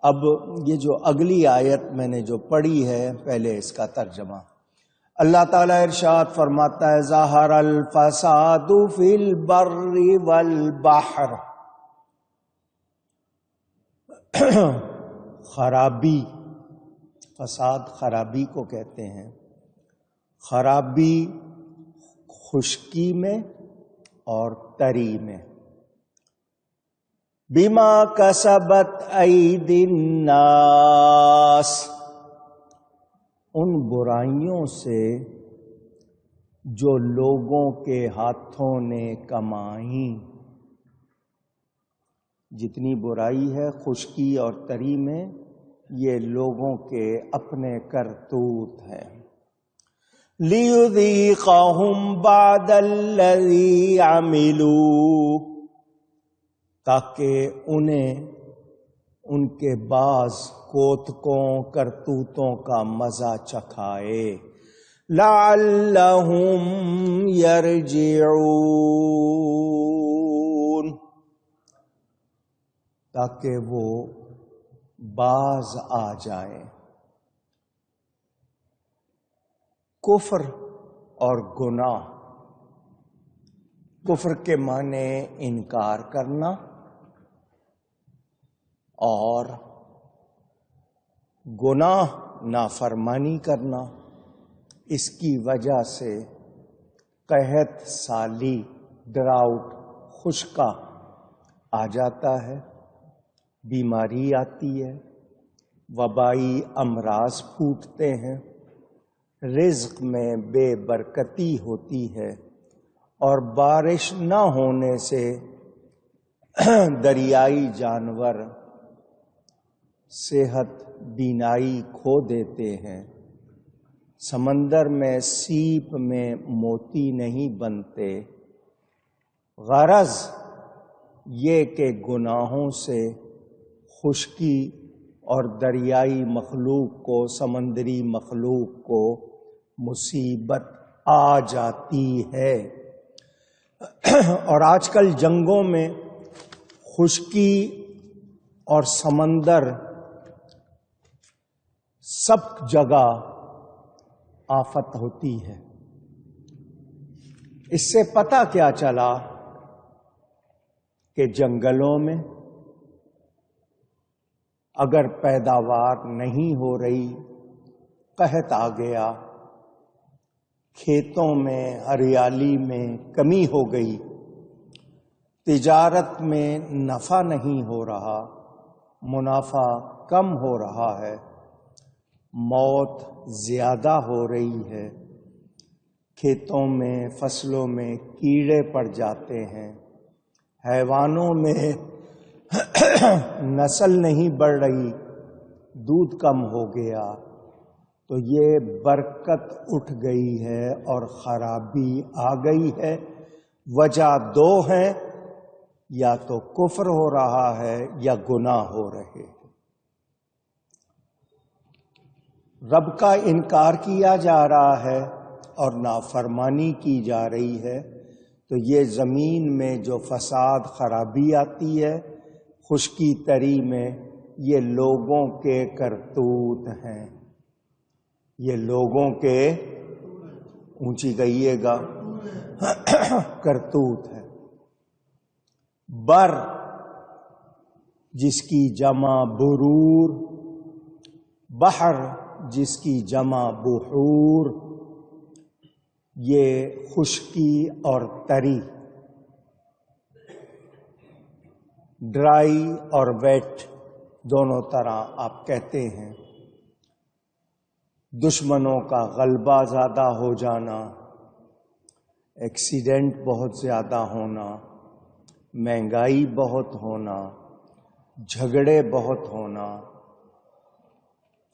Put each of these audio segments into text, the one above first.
اب یہ جو اگلی آیت میں نے جو پڑھی ہے پہلے اس کا ترجمہ. اللہ تعالیٰ ارشاد فرماتا ہے ظہر الفساد فی البر والبحر. خرابی، فساد خرابی کو کہتے ہیں. خرابی خشکی میں اور تری میں. بما کسبت ایدی الناس، ان برائیوں سے جو لوگوں کے ہاتھوں نے کمائیں. جتنی برائی ہے خشکی اور تری میں، یہ لوگوں کے اپنے کرتوت ہیں. لِيُذِيقَهُمْ بَعْدَ الَّذِي عَمِلُوا، تاکہ انہیں ان کے بعض کوتکوں کرتوتوں کا مزہ چکھائے. لَعَلَّهُمْ يَرْجِعُونَ، تاکہ وہ باز آ جائیں. کفر اور گناہ. کفر کے معنی انکار کرنا اور گناہ نافرمانی کرنا. اس کی وجہ سے قحط، سالی، ڈراؤٹ، خشکا آ جاتا ہے، بیماری آتی ہے، وبائی امراض پھوٹتے ہیں، رزق میں بے برکتی ہوتی ہے، اور بارش نہ ہونے سے دریائی جانور صحت بینائی کھو دیتے ہیں. سمندر میں سیپ میں موتی نہیں بنتے. غرض یہ کہ گناہوں سے خشکی اور دریائی مخلوق کو، سمندری مخلوق کو مصیبت آ جاتی ہے. اور آج کل جنگوں میں خشکی اور سمندر سب جگہ آفت ہوتی ہے. اس سے پتہ کیا چلا کہ جنگلوں میں اگر پیداوار نہیں ہو رہی، قحط آ گیا، کھیتوں میں ہریالی میں کمی ہو گئی، تجارت میں نفع نہیں ہو رہا، منافع کم ہو رہا ہے، موت زیادہ ہو رہی ہے، کھیتوں میں فصلوں میں کیڑے پڑ جاتے ہیں، حیوانوں میں نسل نہیں بڑھ رہی، دودھ کم ہو گیا، تو یہ برکت اٹھ گئی ہے اور خرابی آ گئی ہے. وجہ دو ہیں، یا تو کفر ہو رہا ہے یا گناہ ہو رہے ہیں. رب کا انکار کیا جا رہا ہے اور نافرمانی کی جا رہی ہے، تو یہ زمین میں جو فساد خرابی آتی ہے، خشکی تری میں، یہ لوگوں کے کرتوت ہیں. یہ لوگوں کے، اونچی کہیے گا، کرتوت ہے. بر جس کی جمع برور، بحر جس کی جمع بحور، یہ خشکی اور تری، ڈرائی اور ویٹ دونوں طرح آپ کہتے ہیں. دشمنوں کا غلبہ زیادہ ہو جانا، ایکسیڈنٹ بہت زیادہ ہونا، مہنگائی بہت ہونا، جھگڑے بہت ہونا،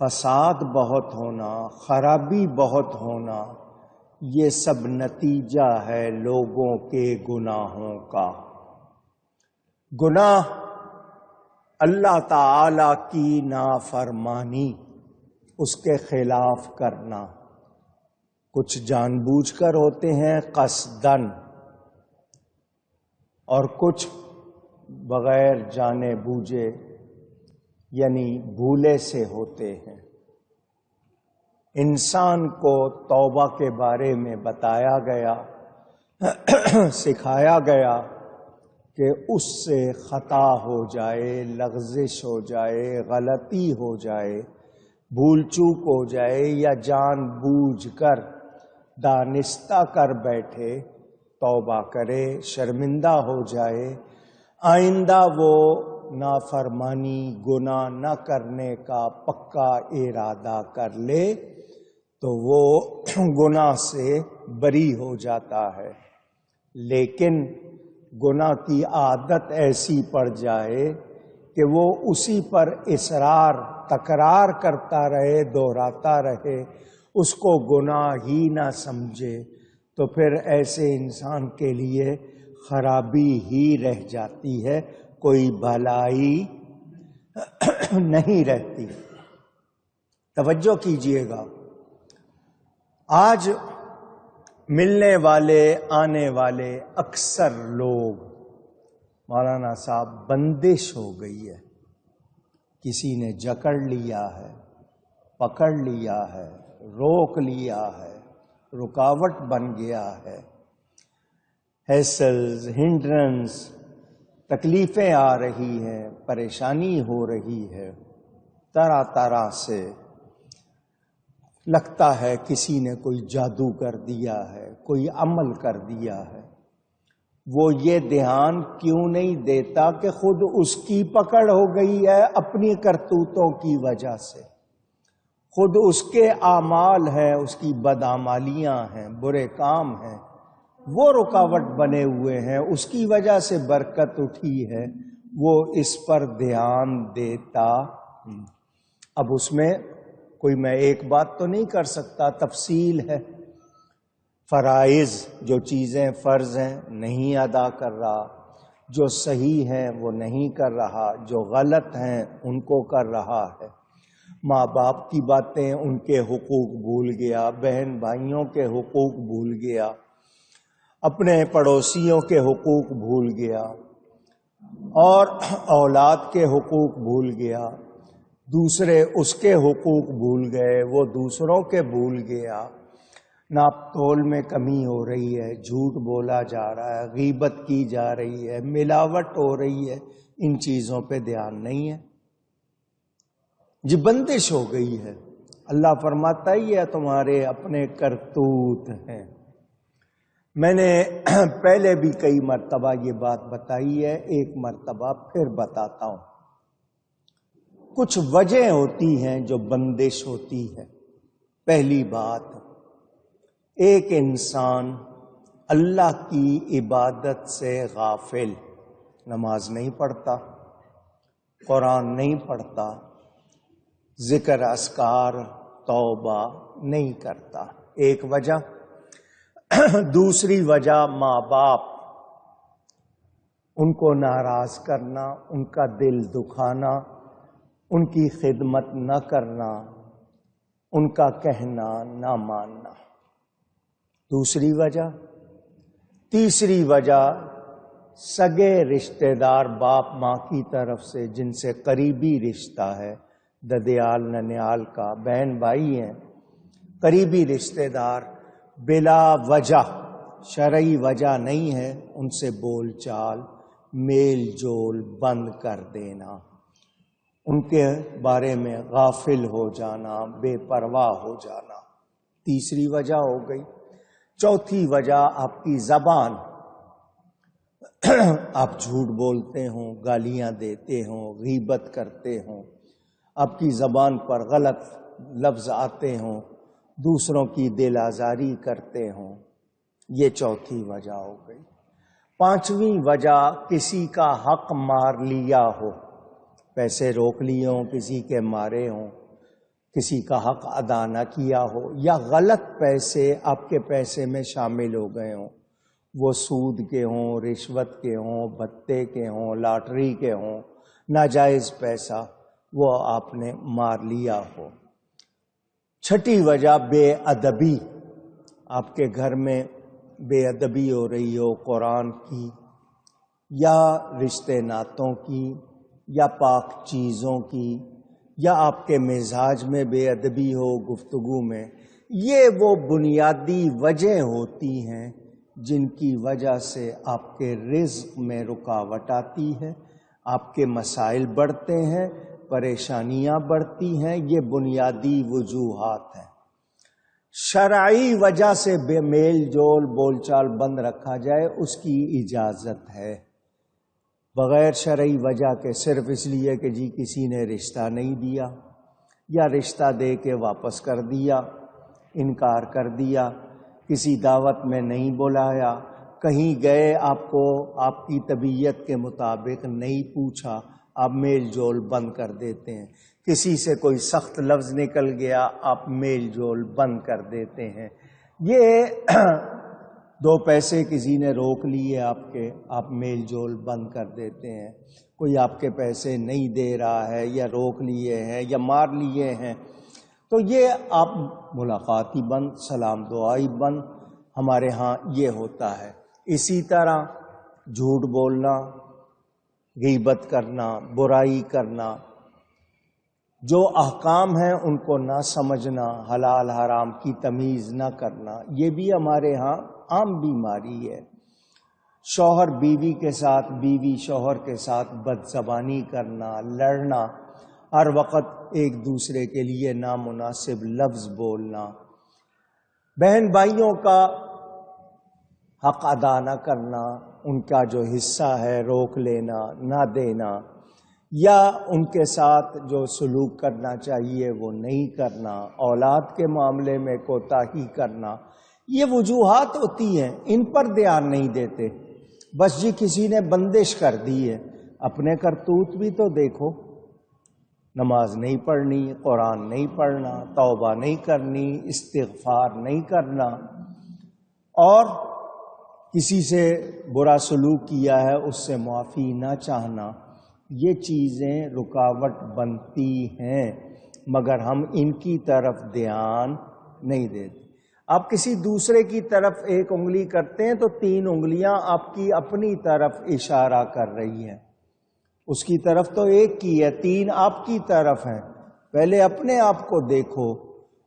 فساد بہت ہونا، خرابی بہت ہونا، یہ سب نتیجہ ہے لوگوں کے گناہوں کا. گناہ اللہ تعالی کی نافرمانی، اس کے خلاف کرنا. کچھ جان بوجھ کر ہوتے ہیں قصدن، اور کچھ بغیر جانے بوجھے یعنی بھولے سے ہوتے ہیں۔ انسان کو توبہ کے بارے میں بتایا گیا، سکھایا گیا کہ اس سے خطا ہو جائے، لغزش ہو جائے، غلطی ہو جائے، بھول چوک ہو جائے، یا جان بوجھ کر دانستہ کر بیٹھے، توبہ کرے، شرمندہ ہو جائے، آئندہ وہ نافرمانی گناہ نہ کرنے کا پکا ارادہ کر لے تو وہ گناہ سے بری ہو جاتا ہے۔ لیکن گناہ کی عادت ایسی پڑ جائے کہ وہ اسی پر اصرار تکرار کرتا رہے، دہراتا رہے، اس کو گناہ ہی نہ سمجھے، تو پھر ایسے انسان کے لیے خرابی ہی رہ جاتی ہے، کوئی بھلائی نہیں رہتی۔ توجہ کیجئے گا، آج ملنے والے آنے والے اکثر لوگ، مولانا صاحب بندش ہو گئی ہے، کسی نے جکڑ لیا ہے، پکڑ لیا ہے، روک لیا ہے، رکاوٹ بن گیا ہے، ہیسلز، ہنڈرنس، تکلیفیں آ رہی ہیں، پریشانی ہو رہی ہے، طرح طرح سے لگتا ہے کسی نے کوئی جادو کر دیا ہے، کوئی عمل کر دیا ہے۔ وہ یہ دھیان کیوں نہیں دیتا کہ خود اس کی پکڑ ہو گئی ہے اپنی کرتوتوں کی وجہ سے، خود اس کے اعمال ہیں، اس کی بدعمالیاں ہیں، برے کام ہیں، وہ رکاوٹ بنے ہوئے ہیں، اس کی وجہ سے برکت اٹھی ہے، وہ اس پر دھیان دیتا۔ اب اس میں کوئی میں ایک بات تو نہیں کر سکتا، تفصیل ہے، فرائض جو چیزیں فرض ہیں نہیں ادا کر رہا، جو صحیح ہیں وہ نہیں کر رہا، جو غلط ہیں ان کو کر رہا ہے، ماں باپ کی باتیں، ان کے حقوق بھول گیا، بہن بھائیوں کے حقوق بھول گیا، اپنے پڑوسیوں کے حقوق بھول گیا، اور اولاد کے حقوق بھول گیا، دوسرے اس کے حقوق بھول گئے، وہ دوسروں کے بھول گیا، ناپ تول میں کمی ہو رہی ہے، جھوٹ بولا جا رہا ہے، غیبت کی جا رہی ہے، ملاوٹ ہو رہی ہے، ان چیزوں پہ دھیان نہیں ہے، جی بندش ہو گئی ہے۔ اللہ فرماتا ہی ہے تمہارے اپنے کرتوت ہیں۔ میں نے پہلے بھی کئی مرتبہ یہ بات بتائی ہے، ایک مرتبہ پھر بتاتا ہوں۔ کچھ وجہ ہوتی ہیں جو بندش ہوتی ہے۔ پہلی بات، ایک انسان اللہ کی عبادت سے غافل، نماز نہیں پڑھتا، قرآن نہیں پڑھتا، ذکر اذکار توبہ نہیں کرتا، ایک وجہ۔ دوسری وجہ، ماں باپ، ان کو ناراض کرنا، ان کا دل دکھانا، ان کی خدمت نہ کرنا، ان کا کہنا نہ ماننا، دوسری وجہ۔ تیسری وجہ، سگے رشتہ دار، باپ ماں کی طرف سے جن سے قریبی رشتہ ہے، ددیال ننیال کا، بہن بھائی ہیں، قریبی رشتہ دار، بلا وجہ، شرعی وجہ نہیں ہے، ان سے بول چال، میل جول بند کر دینا، ان کے بارے میں غافل ہو جانا، بے پرواہ ہو جانا، تیسری وجہ ہو گئی۔ چوتھی وجہ، آپ کی زبان، آپ جھوٹ بولتے ہوں، گالیاں دیتے ہوں، غیبت کرتے ہوں، آپ کی زبان پر غلط لفظ آتے ہوں، دوسروں کی دل آزاری کرتے ہوں، یہ چوتھی وجہ ہو گئی۔ پانچویں وجہ، کسی کا حق مار لیا ہو، پیسے روک لیے ہوں، کسی کے مارے ہوں، کسی کا حق ادا نہ کیا ہو، یا غلط پیسے آپ کے پیسے میں شامل ہو گئے ہوں، وہ سود کے ہوں، رشوت کے ہوں، بھتے کے ہوں، لاٹری کے ہوں، ناجائز پیسہ وہ آپ نے مار لیا ہو۔ چھٹی وجہ، بے ادبی، آپ کے گھر میں بے ادبی ہو رہی ہو، قرآن کی یا رشتے ناتوں کی یا پاک چیزوں کی یا آپ کے مزاج میں بے ادبی ہو گفتگو میں، یہ وہ بنیادی وجہ ہوتی ہیں جن کی وجہ سے آپ کے رزق میں رکاوٹ آتی ہے، آپ کے مسائل بڑھتے ہیں، پریشانیاں بڑھتی ہیں۔ یہ بنیادی وجوہات ہیں۔ شرعی وجہ سے بے میل جول بول چال بند رکھا جائے، اس کی اجازت ہے، بغیر شرعی وجہ کے صرف اس لیے کہ جی کسی نے رشتہ نہیں دیا یا رشتہ دے کے واپس کر دیا، انکار کر دیا، کسی دعوت میں نہیں بلایا، کہیں گئے آپ کو آپ کی طبیعت کے مطابق نہیں پوچھا، آپ میل جول بند کر دیتے ہیں۔ کسی سے کوئی سخت لفظ نکل گیا، آپ میل جول بند کر دیتے ہیں۔ یہ دو پیسے کسی نے روک لیے آپ میل جول بند کر دیتے ہیں۔ کوئی آپ کے پیسے نہیں دے رہا ہے یا روک لیے ہیں یا مار لیے ہیں، تو یہ آپ ملاقاتی بند، سلام دعائی بند، ہمارے ہاں یہ ہوتا ہے۔ اسی طرح جھوٹ بولنا، غیبت کرنا، برائی کرنا، جو احکام ہیں ان کو نہ سمجھنا، حلال حرام کی تمیز نہ کرنا، یہ بھی ہمارے ہاں عام بیماری ہے۔ شوہر بیوی کے ساتھ، بیوی شوہر کے ساتھ بد زبانی کرنا، لڑنا، ہر وقت ایک دوسرے کے لیے نامناسب لفظ بولنا، بہن بھائیوں کا حق ادا نہ کرنا، ان کا جو حصہ ہے روک لینا، نہ دینا، یا ان کے ساتھ جو سلوک کرنا چاہیے وہ نہیں کرنا، اولاد کے معاملے میں کوتاہی کرنا، یہ وجوہات ہوتی ہیں، ان پر دھیان نہیں دیتے۔ بس جی کسی نے بندش کر دی ہے، اپنے کرتوت بھی تو دیکھو، نماز نہیں پڑھنی، قرآن نہیں پڑھنا، توبہ نہیں کرنی، استغفار نہیں کرنا، اور کسی سے برا سلوک کیا ہے اس سے معافی نہ چاہنا، یہ چیزیں رکاوٹ بنتی ہیں، مگر ہم ان کی طرف دھیان نہیں دیتے۔ آپ کسی دوسرے کی طرف ایک انگلی کرتے ہیں تو 3 انگلیاں آپ کی اپنی طرف اشارہ کر رہی ہیں، اس کی طرف تو ایک کی ہے، 3 آپ کی طرف ہیں۔ پہلے اپنے آپ کو دیکھو۔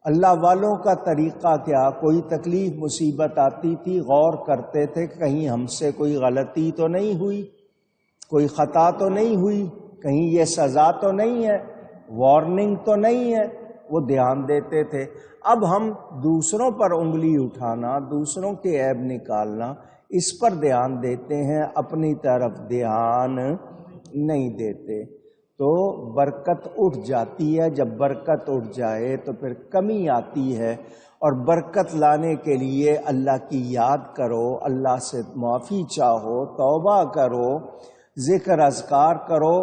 اللہ والوں کا طریقہ کیا، کوئی تکلیف مصیبت آتی تھی غور کرتے تھے کہیں ہم سے کوئی غلطی تو نہیں ہوئی، کوئی خطا تو نہیں ہوئی، کہیں یہ سزا تو نہیں ہے، وارننگ تو نہیں ہے، وہ دھیان دیتے تھے۔ اب ہم دوسروں پر انگلی اٹھانا، دوسروں کے عیب نکالنا، اس پر دھیان دیتے ہیں، اپنی طرف دھیان نہیں دیتے، تو برکت اٹھ جاتی ہے۔ جب برکت اٹھ جائے تو پھر کمی آتی ہے، اور برکت لانے کے لیے اللہ کی یاد کرو، اللہ سے معافی چاہو، توبہ کرو، ذکر اذکار کرو۔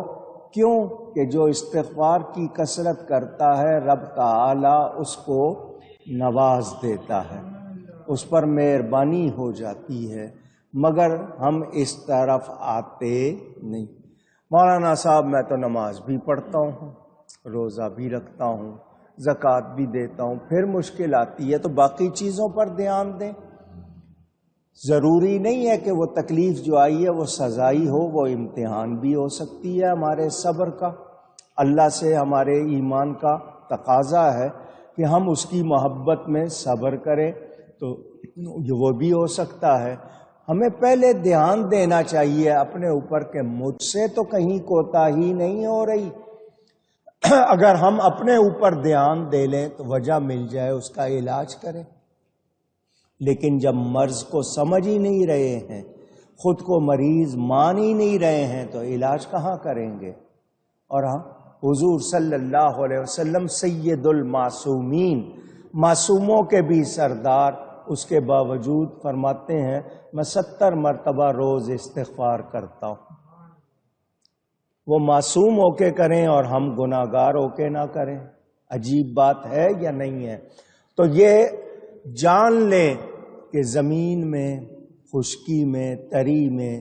کیوں کہ جو استغفار کی کثرت کرتا ہے رب تعالی اس کو نواز دیتا ہے، اس پر مہربانی ہو جاتی ہے، مگر ہم اس طرف آتے نہیں۔ مولانا صاحب میں تو نماز بھی پڑھتا ہوں، روزہ بھی رکھتا ہوں، زکوٰۃ بھی دیتا ہوں، پھر مشکل آتی ہے تو باقی چیزوں پر دھیان دیں۔ ضروری نہیں ہے کہ وہ تکلیف جو آئی ہے وہ سزائی ہو، وہ امتحان بھی ہو سکتی ہے ہمارے صبر کا۔ اللہ سے ہمارے ایمان کا تقاضا ہے کہ ہم اس کی محبت میں صبر کریں، تو وہ بھی ہو سکتا ہے۔ ہمیں پہلے دھیان دینا چاہیے اپنے اوپر کہ مجھ سے تو کہیں کوتاہی نہیں ہو رہی۔ اگر ہم اپنے اوپر دھیان دے لیں تو وجہ مل جائے اس کا علاج کریں، لیکن جب مرض کو سمجھ ہی نہیں رہے ہیں، خود کو مریض مان ہی نہیں رہے ہیں، تو علاج کہاں کریں گے؟ اور ہاں، حضور صلی اللہ علیہ وسلم سید المعصومین، معصوموں کے بھی سردار، اس کے باوجود فرماتے ہیں میں 70 مرتبہ روز استغفار کرتا ہوں۔ وہ معصوم ہو کے کریں اور ہم گناہگار ہو کے نہ کریں، عجیب بات ہے یا نہیں ہے؟ تو یہ جان لیں کہ زمین میں، خشکی میں، تری میں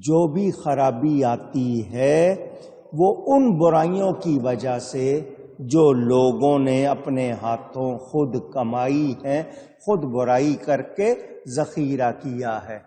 جو بھی خرابی آتی ہے وہ ان برائیوں کی وجہ سے جو لوگوں نے اپنے ہاتھوں خود کمائی ہے، خود برائی کر کے ذخیرہ کیا ہے۔